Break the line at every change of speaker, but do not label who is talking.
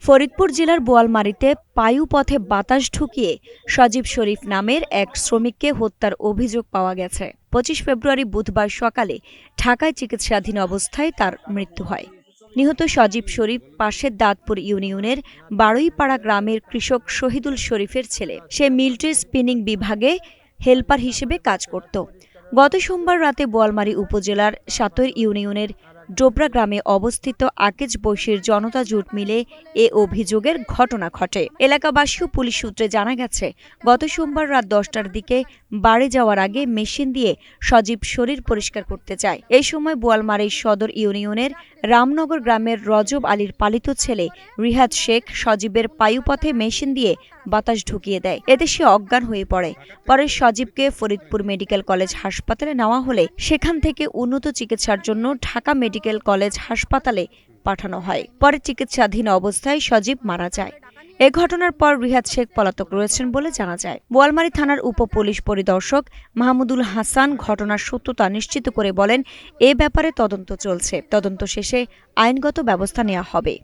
ফরিদপুর জেলার বোয়ালমারীতে পায়ুপথে বাতাস ঢুকিয়ে সজীব শরীফ নামের এক শ্রমিককে হত্যার অভিযোগ পাওয়া গেছে। ২৫ ফেব্রুয়ারি বুধবার সকালে ঢাকায় চিকিৎসাধীন অবস্থায় তার মৃত্যু হয়। নিহত সজীব শরীফ পাশের দাঁতপুর ইউনিয়নের বারুইপাড়া গ্রামের কৃষক শহীদুল শরীফের ছেলে। সে মিলিটারি স্পিনিং বিভাগে হেলপার হিসেবে কাজ করত। গত সোমবার রাতে বোয়ালমারী উপজেলার সাতৈর ইউনিয়নের ডোবরা গ্রামে অবস্থিত আকেজ বৈশীর জনতা জোট মিলে এ অভিযোগের ঘটনা ঘটে। এলাকাবাসী ও পুলিশ সূত্রে জানা গেছে, গত সোমবার রাত ১০টার দিকে বাড়ি যাওয়ার আগে মেশিন দিয়ে সজীব শরীর পরিষ্কার করতে যায়। এই সময় বোয়ালমারী সদর ইউনিয়নের রামনগর গ্রামের রজব আলীর পালিত ছেলে রিহাদ শেখ সজীবের পায়ুপথে মেশিন দিয়ে বাতাস ঢুকিয়ে দেয়। এতে সে অজ্ঞান হয়ে পড়ে। পরে সজীবকে ফরিদপুর মেডিকেল কলেজ হাসপাতালে নেওয়া হলে সেখান থেকে উন্নত চিকিৎসার জন্য ঢাকা মেডিকেল কলেজ হাসপাতালে পাঠানো হয়। পরে চিকিৎসাধীন অবস্থায় সজীব মারা যায়। এ ঘটনার পর রিহাদ শেখ পলাতক রয়েছেন বলে জানা যায়। বোয়ালমারী থানার উপ পুলিশ পরিদর্শক মাহমুদুল হাসান ঘটনার সত্যতা নিশ্চিত করে বলেন, এ ব্যাপারে তদন্ত চলছে। তদন্ত শেষে আইনগত ব্যবস্থা নেওয়া হবে।